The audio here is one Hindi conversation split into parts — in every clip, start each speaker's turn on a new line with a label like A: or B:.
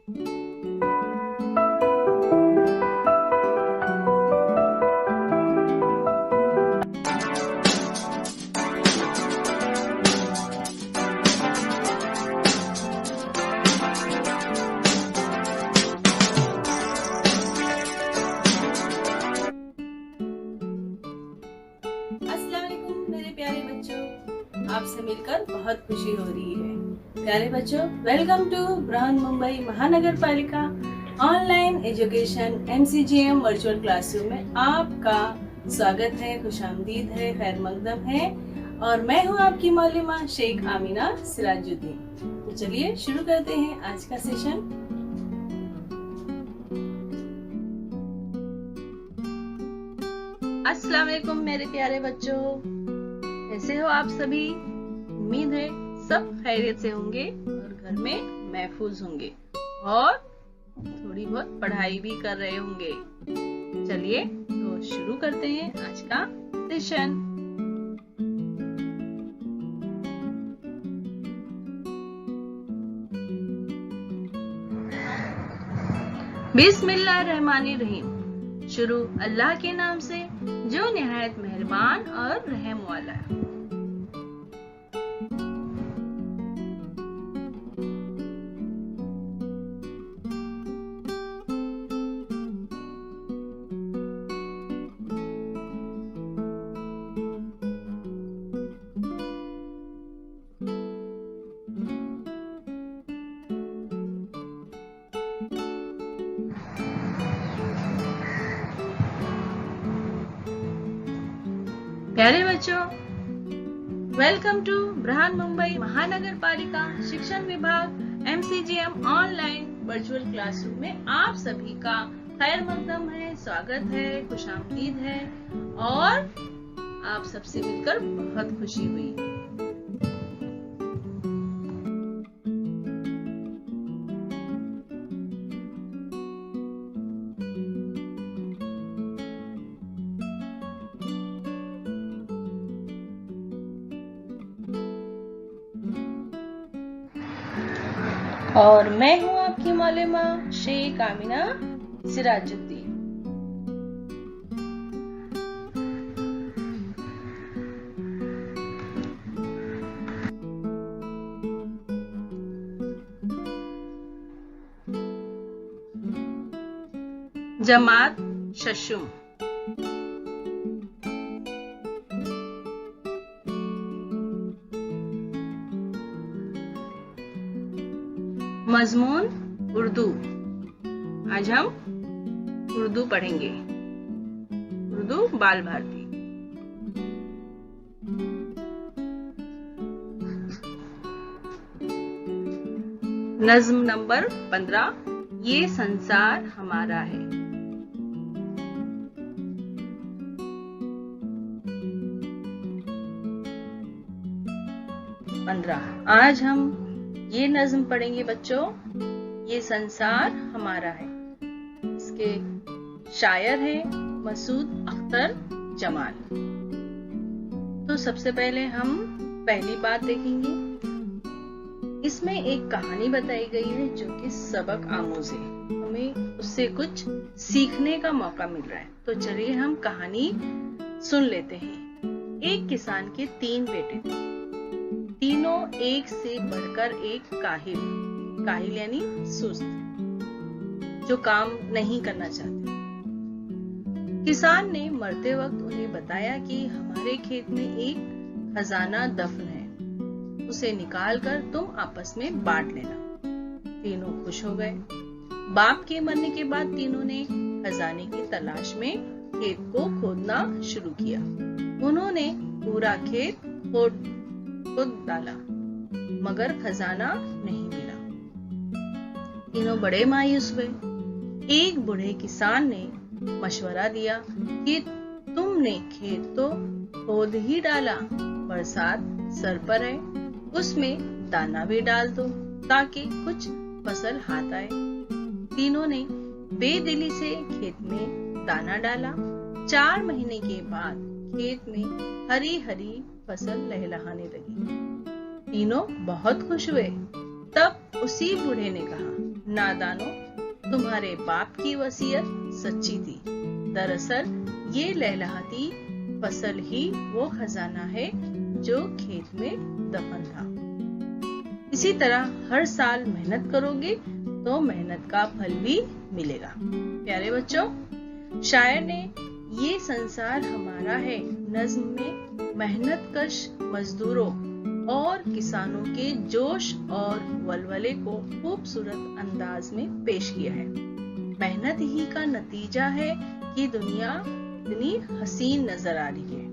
A: मेरे प्यारे बच्चों, आपसे मिलकर बहुत खुशी हो रही है। प्यारे बच्चों, वेलकम टू बृहन्मुंबई महानगर पालिका online education MCGM virtual classroom में आपका स्वागत है, खुशामदीद है, खैर मकदम है। और मैं हूँ आपकी मौलिमा शेख आमिना सिराजुद्दीन। तो चलिए शुरू करते हैं आज का सेशन। अस्सलाम वालेकुम मेरे प्यारे बच्चों, कैसे हो आप सभी? उम्मीद है सब खैरियत से होंगे और घर में महफूज होंगे और थोड़ी बहुत पढ़ाई भी कर रहे होंगे। चलिए तो शुरू करते हैं आज का सेशन। बिस्मिल्लाहिर्रहमानिर्रहीम। शुरू अल्लाह के नाम से जो निहायत मेहरबान और रहम वाला है। प्यारे बच्चों, वेलकम टू बृहन्मुंबई महानगर पालिका शिक्षण विभाग MCGM ऑनलाइन वर्चुअल क्लासरूम में आप सभी का खैर मकदम है, स्वागत है, खुशामदीद है और आप सबसे मिलकर बहुत खुशी हुई। और मैं हूँ आपकी मौलिमा शेख आमिना सिराजुद्दीन। जमात शशुम। मजमून उर्दू। आज हम उर्दू पढ़ेंगे, उर्दू बाल भारती। नज्म नंबर 15, ये संसार हमारा है। आज हम ये नज्म पढ़ेंगे बच्चों, ये संसार हमारा है। इसके शायर हैं मसूद अख्तर जमाल। तो सबसे पहले हम पहली बात देखेंगे। इसमें एक कहानी बताई गई है जो कि सबक आमूज है, हमें उससे कुछ सीखने का मौका मिल रहा है। तो चलिए हम कहानी सुन लेते हैं। एक किसान के 3 बेटे थे, तीनों एक से बढ़कर एक काहिल यानी सुस्त, जो काम नहीं करना चाहते। किसान ने मरते वक्त उन्हें बताया कि हमारे खेत में एक खजाना दफन है, उसे निकालकर तुम आपस में बांट लेना। तीनों खुश हो गए। बाप के मरने के बाद तीनों ने खजाने की तलाश में खेत को खोदना शुरू किया। उन्होंने पूरा खेत खोद डाला मगर खजाना नहीं मिला। तीनों बड़े मायूस हुए। एक बूढ़े किसान ने मशवरा दिया कि तुमने खेत तो खोद ही डाला, बरसात सर पर है, उसमें दाना भी डाल दो ताकि कुछ फसल हाथ आए। तीनों ने बेदिली से खेत में दाना डाला। 4 महीने के बाद खेत में हरी हरी फसल लहलहाने लगी। तीनों बहुत खुश हुए। तब उसी बूढ़े ने कहा, नादानों, तुम्हारे बाप की वसीयत सच्ची थी। दरअसल ये लहलहाती फसल ही वो खजाना है जो खेत में दफन था। इसी तरह हर साल मेहनत करोगे तो मेहनत का फल भी मिलेगा। प्यारे बच्चों, शायर ने ये संसार हमारा है नज्म में मेहनतकश मजदूरों और किसानों के जोश और वलवले को खूबसूरत अंदाज में पेश किया है। मेहनत ही का नतीजा है कि दुनिया इतनी हसीन नजर आ रही है।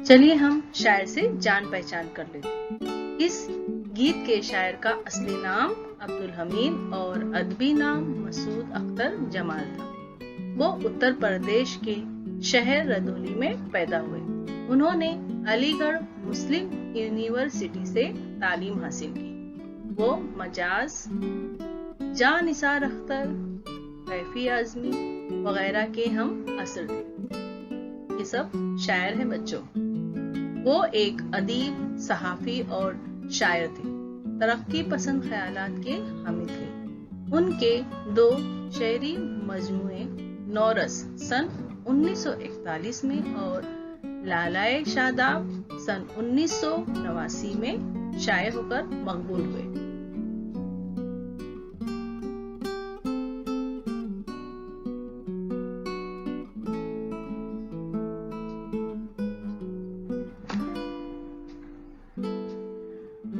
A: चलिए हम शायर से जान पहचान कर लेते हैं। इस गीत के शायर का असली नाम अब्दुल हमीद और अदबी नाम मसूद अख्तर जमाल था। वो उत्तर प्रदेश के शहर रदौली में पैदा हुए। उन्होंने अलीगढ़ मुस्लिम यूनिवर्सिटी से तालीम हासिल की। वो मजाज, जान निसार अख्तर, कैफी आजमी वगैरह के हम असर थे। ये सब शायर हैं बच्चों। वो एक अदीब, सहाफी और शायर थे। तरक्की पसंद ख्यालात के हामी थे। उनके 2 शेरी मजमूए नौरस सन 1941 में और लालाए शादाब सन 1989 में शाये होकर मकबूल हुए।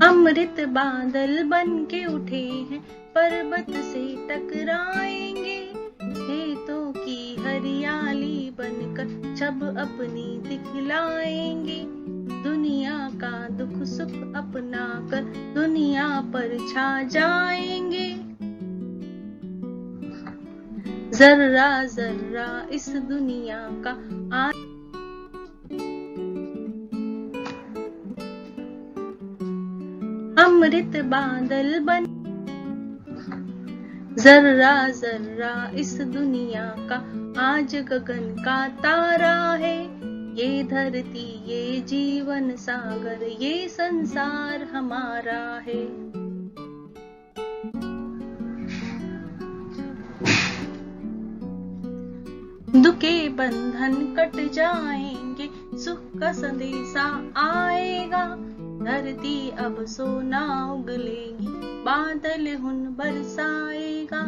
A: अमृत बादल बन के उठे हैं, पर्वत से टकराएंगे। खेतों की हरियाली बनकर छब अपनी दिखलाएंगे। दुनिया का दुख सुख अपना कर दुनिया पर छा जाएंगे। जर्रा जर्रा इस दुनिया का अमृत बादल बन, जर्रा जर्रा इस दुनिया का आज गगन का तारा है। ये धरती, ये जीवन सागर, ये संसार हमारा है। दुख के बंधन कट जाएंगे, सुख का संदेशा आएगा। धरती अब सोना उगलेगी, बादल हुन बरसाएगा।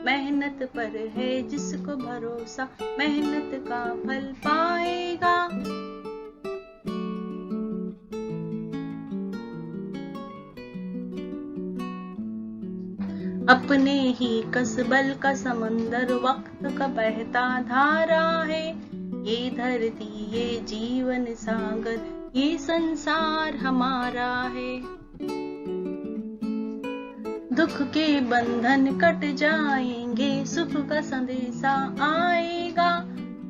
A: मेहनत पर है जिसको भरोसा, मेहनत का फल पाएगा। अपने ही कसबल का समंदर वक्त का बहता धारा है। ये धरती, ये जीवन सागर, ये संसार हमारा है। दुख के बंधन कट जाएंगे, सुख का संदेशा आएगा।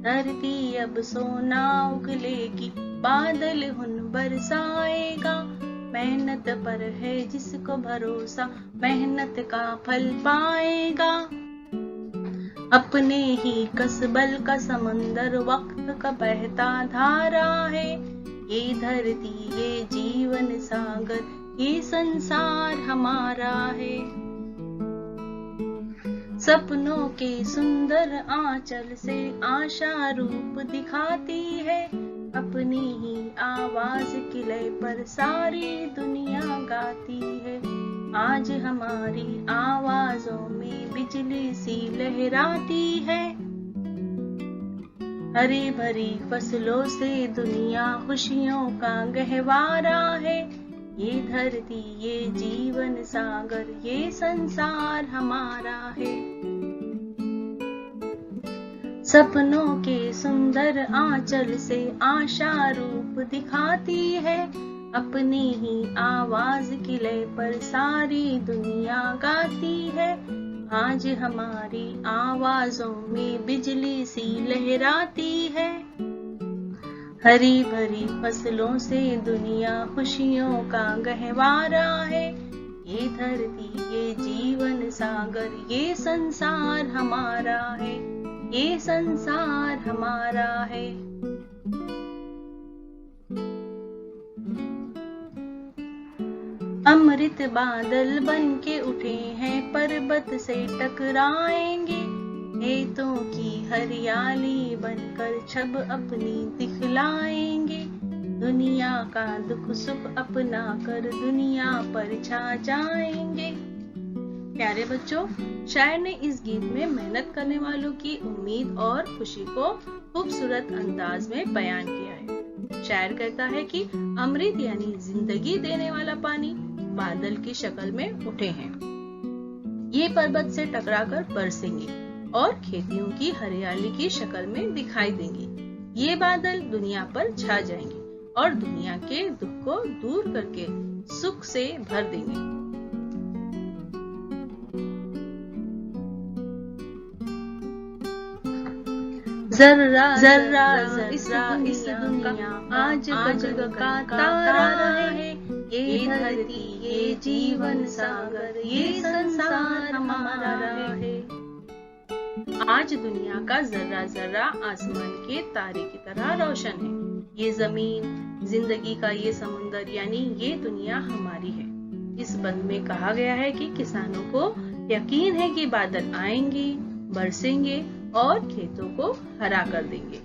A: धरती अब सोना उगलेगी, बादल हुन बरसाएगा। मेहनत पर है जिसको भरोसा, मेहनत का फल पाएगा। अपने ही कसबल का समंदर वक्त का बहता धारा है। ये धरती, ये जीवन सागर, ये संसार हमारा है। सपनों के सुंदर आंचल से आशा रूप दिखाती है। अपनी ही आवाज की लय पर सारी दुनिया गाती है। आज हमारी आवाजों में बिजली सी लहराती है। हरी भरी फसलों से दुनिया खुशियों का गहवारा है। ये धरती, ये जीवन सागर, ये संसार हमारा है। सपनों के सुंदर आंचल से आशा रूप दिखाती है। अपनी ही आवाज की लय पर सारी दुनिया गाती है। आज हमारी आवाजों में बिजली सी लहराती है। हरी भरी फसलों से दुनिया खुशियों का गहवारा है। ये धरती, ये जीवन सागर, ये संसार हमारा है, ये संसार हमारा है। अमृत बादल बन के उठे हैं, पर्वत से टकराएंगे। खेतों की हरियाली बनकर छब अपनी दिखलाएंगे। दुनिया का दुख सुख अपना कर दुनिया पर छा जाएंगे। प्यारे बच्चों, शायर ने इस गीत में मेहनत करने वालों की उम्मीद और खुशी को खूबसूरत अंदाज में बयान किया है। शायर कहता है कि अमृत यानी जिंदगी देने वाला पानी बादल की शक्ल में उठे हैं। ये पर्वत से टकराकर बरसेंगे और खेतियों की हरियाली की शक्ल में दिखाई देंगे। ये बादल दुनिया पर छा जाएंगे और दुनिया के दुख को दूर करके सुख से भर देंगे। जर्रा जर्रा इस दुनिया आज का तारा है। ये धरती, ये जीवन सागर, ये संसार हमारा है। आज दुनिया का जर्रा जर्रा आसमान के तारे की तरह रोशन है। ये जमीन, जिंदगी का ये समुंदर यानी ये दुनिया हमारी है। इस बंद में कहा गया है कि किसानों को यकीन है कि बादल आएंगे, बरसेंगे और खेतों को हरा कर देंगे।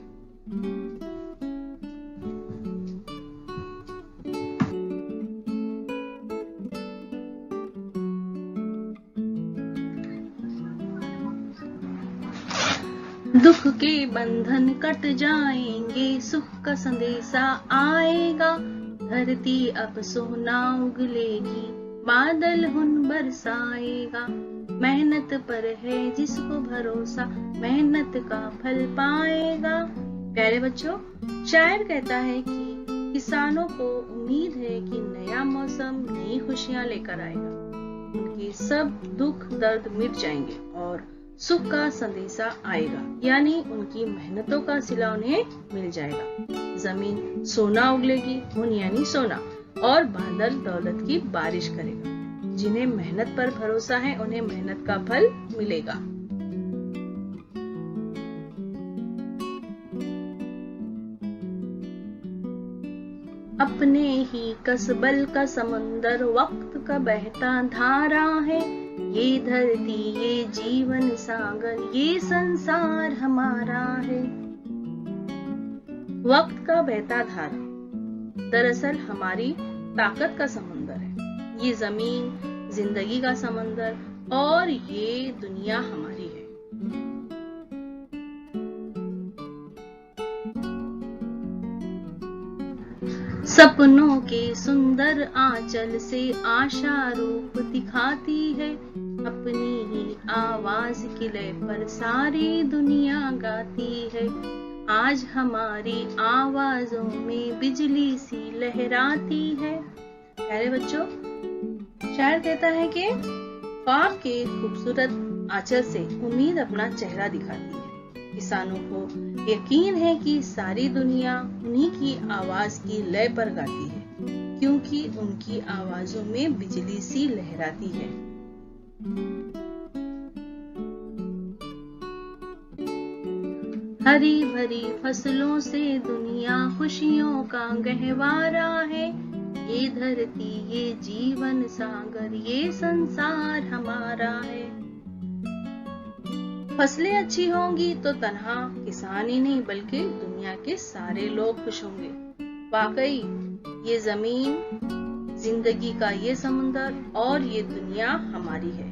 A: दुख के बंधन कट जाएंगे, सुख का संदेशा आएगा। धरती अब सोना उगलेगी, बादल हुन बरसाएगा। मेहनत पर है जिसको भरोसा, मेहनत का फल पाएगा। प्यारे बच्चों, शायर कहता है कि किसानों को उम्मीद है कि नया मौसम नई खुशियां लेकर आएगा। उनके सब दुख दर्द मिट जाएंगे और सुख का संदेशा आएगा, यानी उनकी मेहनतों का सिला उन्हें मिल जाएगा। जमीन सोना उगलेगी, हुन यानी सोना, और बादल दौलत की बारिश करेगा। जिन्हें मेहनत पर भरोसा है उन्हें मेहनत का फल मिलेगा। अपने ही कसबल का समंदर, वक्त का बहता धारा है। ये धरती, ये जीवन सागर, ये संसार हमारा है। वक्त का बहता धारा दरअसल हमारी ताकत का समंदर है। ये जमीन जिंदगी का समंदर और ये दुनिया हमारी है। सपनों के सुंदर आंचल से आशा रूप दिखाती है। अपनी ही आवाज की लय पर सारी दुनिया गाती है। आज हमारी आवाजों में बिजली सी लहराती है। प्यारे बच्चों, शायर कहता है कि ख्वाब के खूबसूरत आंचल से उम्मीद अपना चेहरा दिखाती है। किसानों को यकीन है कि सारी दुनिया उन्हीं की आवाज की लय पर गाती है, क्योंकि उनकी आवाजों में बिजली सी लहराती है। हरी भरी फसलों से दुनिया खुशियों का गहवारा है। ये धरती, ये जीवन सागर, ये संसार हमारा है। फसलें अच्छी होंगी तो तन्हा किसान ही नहीं बल्कि दुनिया के सारे लोग खुश होंगे। वाकई ये जमीन, जिंदगी का ये समुंदर और ये दुनिया हमारी है।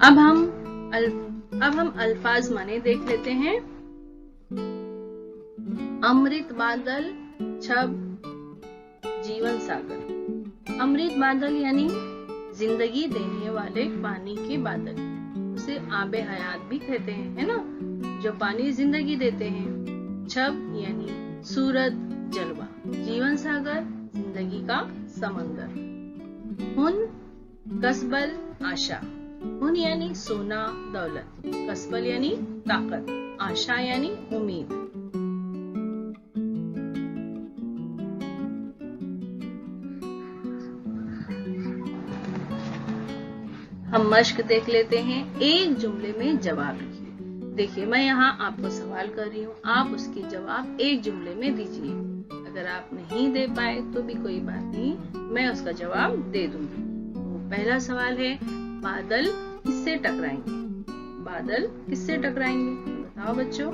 A: अब हम अल्फाज माने देख लेते हैं। अमृत बादल, छब, जीवन सागर। अमृत बादल यानी जिंदगी देने वाले पानी के बादल, उसे आबे हयात भी कहते हैं, है ना, जो पानी जिंदगी देते हैं। छब यानी सूरज, जलवा। जीवन सागर, जिंदगी का समंदर। हुन, कसबल, आशा। हुन यानी सोना दौलत, कसबल यानी ताकत, आशा यानी उम्मीद। हम मश्क देख लेते हैं। एक जुमले में जवाब लिखिए। देखिए, मैं यहाँ आपको सवाल कर रही हूँ, आप उसके जवाब एक जुमले में दीजिए। अगर आप नहीं दे पाए तो भी कोई बात नहीं, मैं उसका जवाब दे दूंगी। तो पहला सवाल है, बादल किससे टकराएंगे? बादल किससे टकराएंगे बताओ बच्चों।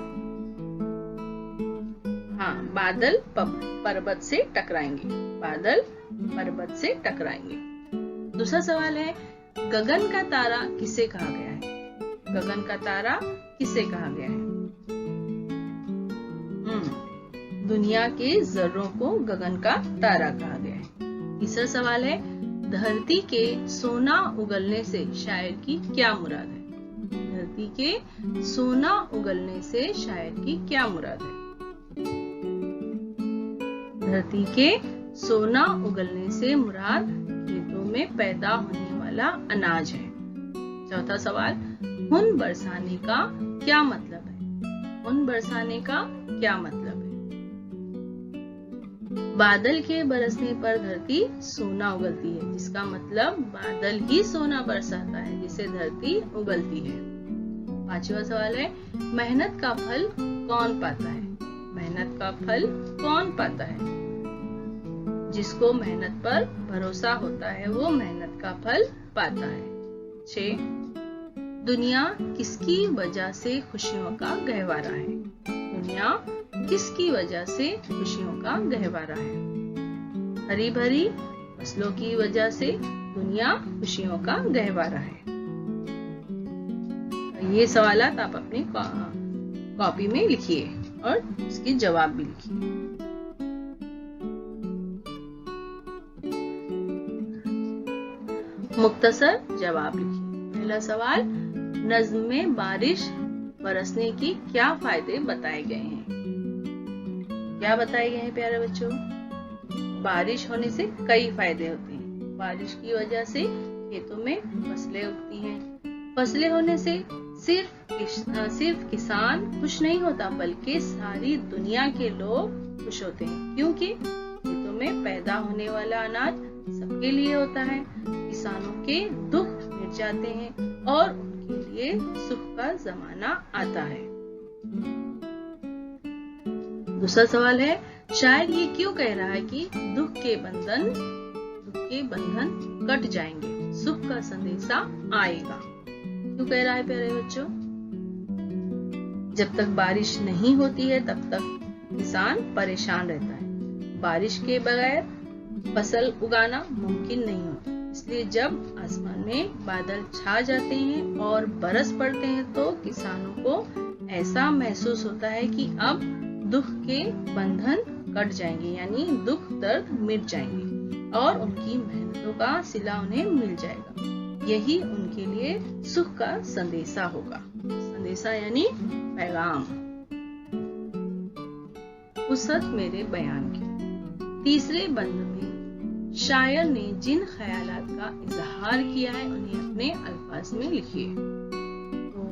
A: हाँ, बादल पर्वत से टकराएंगे। बादल पर्वत से टकराएंगे। दूसरा सवाल है, गगन का तारा किसे कहा गया है? गगन का तारा किसे कहा गया है? दुनिया के जर्रों को गगन का तारा कहा गया है। तीसरा सवाल है, धरती के सोना उगलने से शायर की क्या मुराद है? धरती के सोना उगलने से शायर की क्या मुराद है? धरती के सोना उगलने से मुराद खेतों में पैदा होने वाला अनाज है। चौथा सवाल, हुन बरसाने का क्या मतलब है? हुन बरसाने का क्या मतलब है? बादल के बरसने पर धरती सोना उगलती है, जिसका मतलब बादल ही सोना बरसाता है, जिससे धरती उगलती है। पांचवा सवाल है, मेहनत का फल कौन पाता है? मेहनत का फल कौन पाता है? जिसको मेहनत पर भरोसा होता है वो मेहनत का फल पाता है। 6, दुनिया किसकी वजह से खुशियों का गहवारा है? दुनिया किसकी वजह से खुशियों का गहवारा है? हरी भरी फसलों की वजह से दुनिया खुशियों का गहवारा है। ये सवालात आप अपनी कॉपी में लिखिए और इसके जवाब भी लिखिए। मुख्तसर जवाब लिखिए। पहला सवाल, नज्म में बारिश बरसने की क्या फायदे बताए गए हैं? क्या बताए गए हैं प्यारे बच्चों? बारिश होने से कई फायदे होते हैं। बारिश की वजह से खेतों में फसलें उगती हैं। फसलें होने से सिर्फ किसान खुश नहीं होता, बल्कि सारी दुनिया के लोग खुश होते हैं, क्योंकि खेतों में पैदा होने वाला अनाज सबके लिए होता है। किसानों के दुख मिट जाते हैं और उनके लिए सुख का जमाना आता है। दूसरा सवाल है, शायर ये क्यों कह रहा है कि दुख के बंधन कट जाएंगे, सुख का संदेशा आएगा? क्यों कह रहा है प्यारे बच्चों? जब तक बारिश नहीं होती है तब तक किसान परेशान रहता है। बारिश के बगैर फसल उगाना मुमकिन नहीं होता। इसलिए जब आसमान में बादल छा जाते हैं और बरस पड़ते हैं तो किसानों को ऐसा महसूस होता है कि अब दुख के बंधन कट जाएंगे, यानी दुख दर्द मिट जाएंगे और उनकी मेहनतों का सिला उन्हें मिल जाएगा। यही उनके लिए सुख का संदेशा होगा। संदेशा यानी पैगाम। वुसअत मेरे बयान की। तीसरे बंद में शायर ने जिन ख्यालात का इजहार किया है उन्हें अपने अल्फाज में लिखिए। तो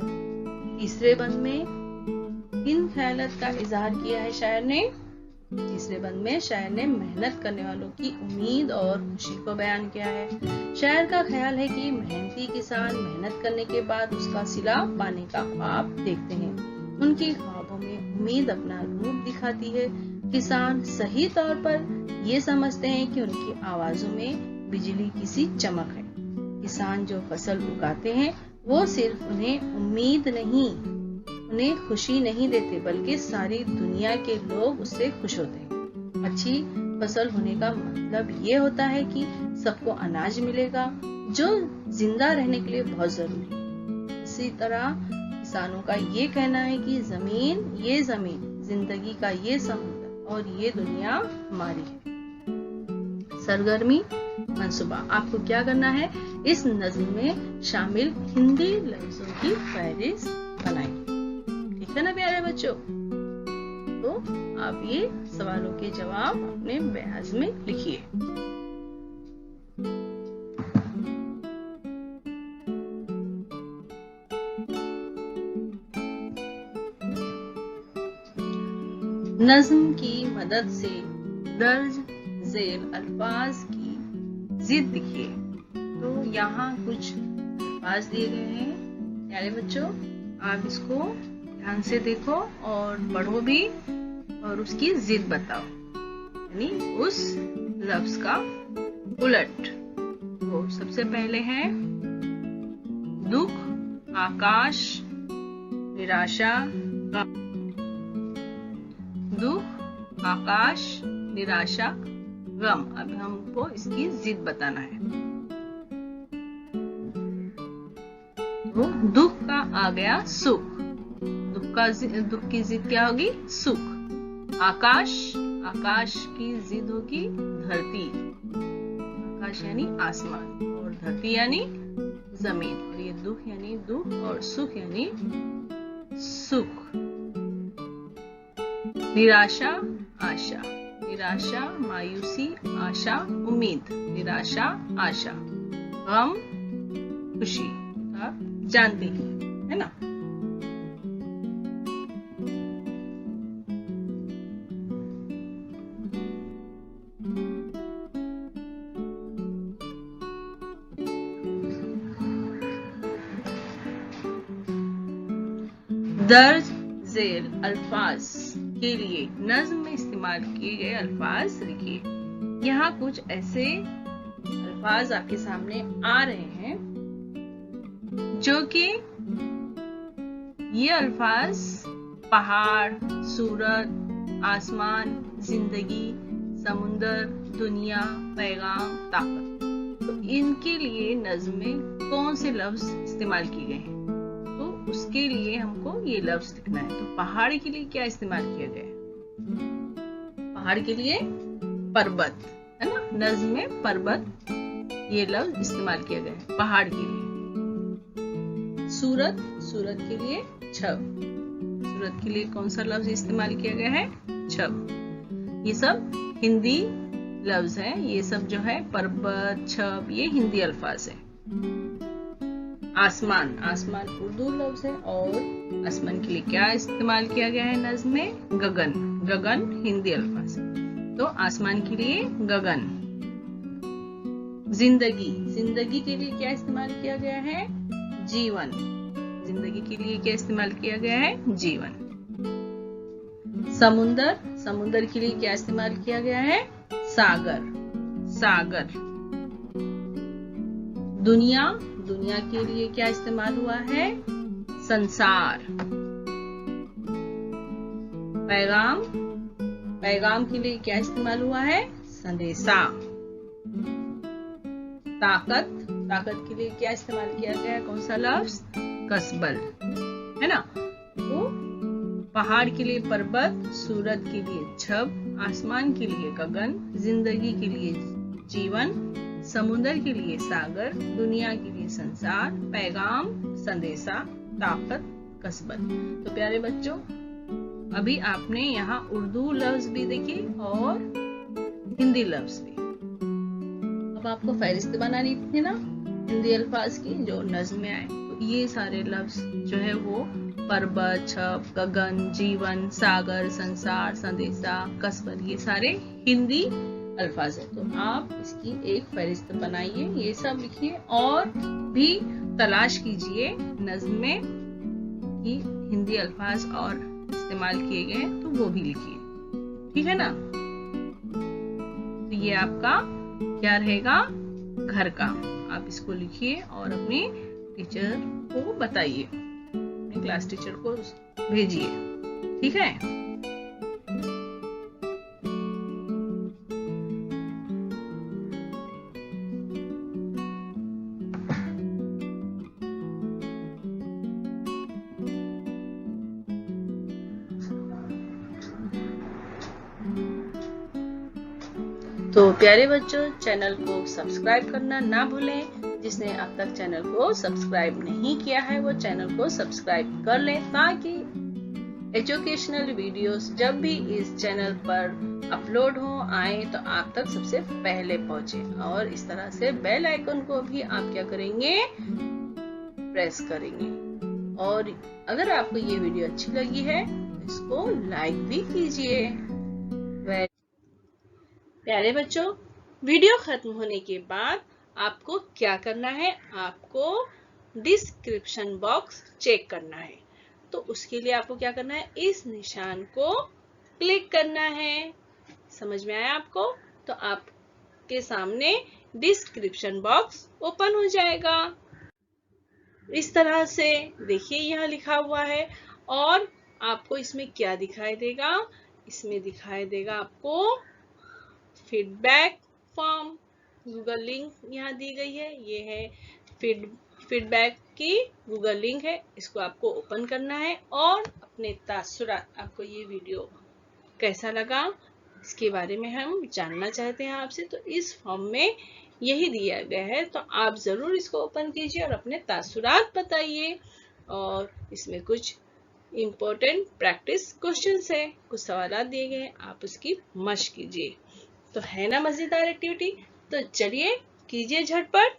A: तीसरे बंद में किन ख्यालात का इजहार किया है शायर ने? तीसरे बंद में शायर ने मेहनत करने वालों की उम्मीद और खुशी को बयान किया है। शायर का ख्याल है कि मेहनती किसान मेहनत करने के बाद उसका सिला पाने का ख्वाब देखते हैं। उनके ख्वाबों में उम्मीद अपना रूप दिखाती है। किसान सही तौर पर ये समझते हैं कि उनकी आवाजों में बिजली की सी चमक है। किसान जो फसल उगाते हैं वो सिर्फ उन्हें उम्मीद नहीं, उन्हें खुशी नहीं देते, बल्कि सारी दुनिया के लोग उससे खुश होते हैं। अच्छी फसल होने का मतलब ये होता है कि सबको अनाज मिलेगा, जो जिंदा रहने के लिए बहुत जरूरी है। इसी तरह किसानों का ये कहना है कि ये जमीन, जिंदगी का ये समुद्र और ये दुनिया हमारी है। सरगर्मी मंसूबा। आपको क्या करना है? इस नज्म में शामिल हिंदी लफ्जों की फहरिस्त बनाइए। ठीक है ना प्यारे बच्चों? तो आप ये सवालों के जवाब अपने बयाज में लिखिए। नज्म की मदद से दर्ज झेल अल्फाज की जिद लिखिए। तो यहाँ कुछ अल्फाज दिए गए हैं प्यारे बच्चों, आप इसको ध्यान से देखो और पढ़ो भी और उसकी जिद बताओ, यानी उस लफ्ज का उलट। तो सबसे पहले है दुख, आकाश, निराशा, गम। दुख, आकाश, निराशा, गम। अब हमको इसकी जिद बताना है। तो दुख का आ गया सुख, दुख की जिद क्या होगी? सुख। आकाश, आकाश की जिद होगी धरती। आकाश यानी आसमान और धरती यानी जमीन, और ये दुख यानी दुख और सुख यानी सुख। निराशा, आशा। निराशा मायूसी, आशा उम्मीद। निराशा, आशा। गम, खुशी। आप जानते ही है ना। दर्ज झेल अल्फाज के लिए नज्म में इस्तेमाल किए गए अल्फाज लिखिए। यहाँ कुछ ऐसे अल्फाज आपके सामने आ रहे हैं जो कि ये अल्फाज पहाड़, सूरत, आसमान, जिंदगी, समुंदर, दुनिया, पैगाम, ताकत। तो इनके लिए नज्म में कौन से लफ्ज इस्तेमाल किए गए हैं, तो उसके लिए हमको ये लफ्ज लिखना है। तो पहाड़ के लिए क्या इस्तेमाल किया गया है? पहाड़ के लिए पर्वत, है ना। नज्म में पर्वत ये लफ्ज इस्तेमाल किया गया है पहाड़ के लिए। सूरत, सूरत के लिए छब। सूरत के लिए कौन सा लफ्ज इस्तेमाल किया गया है? छब। ये सब हिंदी लफ्ज है, ये सब जो है पर्वत, छब, ये हिंदी अल्फाज है। आसमान, आसमान उर्दू लफ्ज है और आसमान के लिए क्या इस्तेमाल किया गया है नज्म में? गगन। गगन हिंदी अल्फाज है, तो आसमान के लिए गगन। जिंदगी, जिंदगी के लिए क्या इस्तेमाल किया गया है? जीवन। जिंदगी के लिए क्या इस्तेमाल किया गया है? जीवन। समुंदर, समुंदर के लिए क्या इस्तेमाल किया गया है? सागर। सागर। दुनिया, दुनिया के लिए क्या इस्तेमाल हुआ है? संसार। पैगाम, पैगाम के लिए क्या इस्तेमाल हुआ है? संदेशा। ताकत, ताकत के लिए क्या इस्तेमाल किया गया है? कौन सा लफ्ज? कसबल, है ना। तो पहाड़ के लिए पर्वत, सूरत के लिए छब, आसमान के लिए गगन, जिंदगी के लिए जीवन, समुद्र के लिए सागर, दुनिया के लिए संसार, पैगाम, संदेशा, ताकत, कसबत। तो प्यारे बच्चों, अभी आपने यहाँ उर्दू लफ्ज भी देखे और हिंदी लफ्ज भी। अब आपको फहरिस्त बनानी थी ना हिंदी अल्फाज की जो नज्म में आए। तो ये सारे लफ्ज जो है वो पर्वत, छब, गगन, जीवन, सागर, संसार, संदेशा, कसबत, ये सारे हिंदी अल्फाज है। तो आप इसकी एक फहरिस्त बनाइए, ये सब लिखिए और भी तलाश कीजिए नज्म में कि हिंदी अल्फाज और इस्तेमाल किए गए तो वो भी लिखिए, ठीक है ना। तो ये आपका क्या रहेगा? घर का। आप इसको लिखिए और अपने टीचर को बताइए, अपने क्लास टीचर को भेजिए, ठीक है। तो प्यारे बच्चों, चैनल को सब्सक्राइब करना ना भूलें। जिसने अब तक चैनल को सब्सक्राइब नहीं किया है वो चैनल को सब्सक्राइब कर लें, ताकि एजुकेशनल वीडियोस जब भी इस चैनल पर अपलोड हो आए तो आप तक सबसे पहले पहुंचे। और इस तरह से बेल आइकन को भी आप क्या करेंगे? प्रेस करेंगे। और अगर आपको ये वीडियो अच्छी लगी है तो इसको लाइक भी कीजिए। प्यारे बच्चों, वीडियो खत्म होने के बाद आपको क्या करना है, आपको डिस्क्रिप्शन बॉक्स चेक करना है। तो उसके लिए आपको क्या करना है, इस निशान को क्लिक करना है। समझ में आया आपको? तो आपके सामने डिस्क्रिप्शन बॉक्स ओपन हो जाएगा। इस तरह से देखिए यहाँ लिखा हुआ है, और आपको इसमें क्या दिखाई देगा, इसमें दिखाई देगा आपको फीडबैक फॉर्म। गूगल लिंक यहाँ दी गई है, ये है फीडबैक की गूगल लिंक है। इसको आपको ओपन करना है और अपने तासुरात, आपको ये वीडियो कैसा लगा इसके बारे में हम जानना चाहते हैं आपसे। तो इस फॉर्म में यही दिया गया है, तो आप जरूर इसको ओपन कीजिए और अपने तासुरात बताइए। और इसमें कुछ इम्पोर्टेंट प्रैक्टिस क्वेश्चंस है, कुछ सवाल दिए गए हैं, आप उसकी मशक कीजिए। तो है ना मजेदार एक्टिविटी? तो चलिए कीजिए झटपट।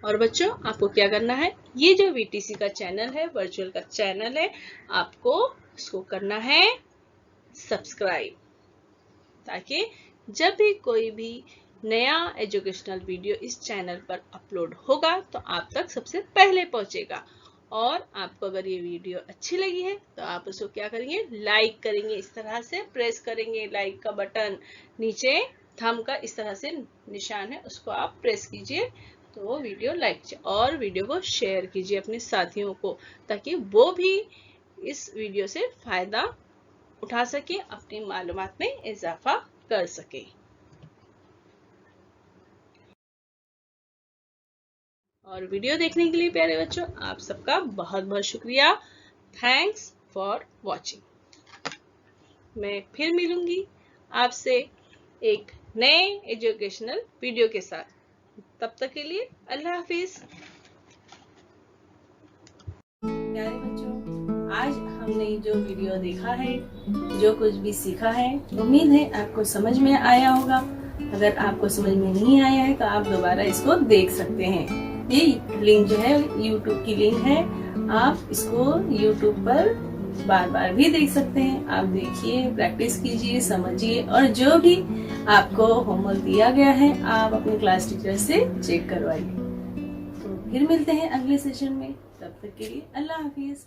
A: और बच्चों, आपको क्या करना है, ये जो वीटीसी का चैनल है, वर्चुअल का चैनल है, आपको इसको करना है सब्सक्राइब, ताकि जब भी कोई भी नया एजुकेशनल वीडियो इस चैनल पर अपलोड होगा तो आप तक सबसे पहले पहुंचेगा। और आपको अगर ये वीडियो अच्छी लगी है तो आप उसको क्या करेंगे, लाइक करेंगे। इस तरह से प्रेस करेंगे लाइक का बटन, नीचे थंब का इस तरह से निशान है, उसको आप प्रेस कीजिए तो वो वीडियो लाइक कीजिए। और वीडियो को शेयर कीजिए अपने साथियों को, ताकि वो भी इस वीडियो से फायदा उठा सके, अपनी मालूमात में इजाफा कर सके। और वीडियो देखने के लिए प्यारे बच्चों आप सबका बहुत बहुत शुक्रिया। Thanks for watching. मैं फिर मिलूंगी आपसे एक नए एजुकेशनल वीडियो के साथ। तब तक के लिए अल्लाह हाफिज। प्यारे बच्चों, आज हमने जो वीडियो देखा है, जो कुछ भी सीखा है, उम्मीद है आपको समझ में आया होगा। अगर आपको समझ में नहीं आया है तो आप दोबारा इसको देख सकते हैं। ये लिंक जो है YouTube की लिंक है, आप इसको YouTube पर बार बार भी देख सकते हैं। आप देखिए, प्रैक्टिस कीजिए, समझिए, और जो भी आपको होमवर्क दिया गया है आप अपने क्लास टीचर से चेक करवाइए। तो फिर मिलते हैं अगले सेशन में, तब तक के लिए अल्लाह हाफिज।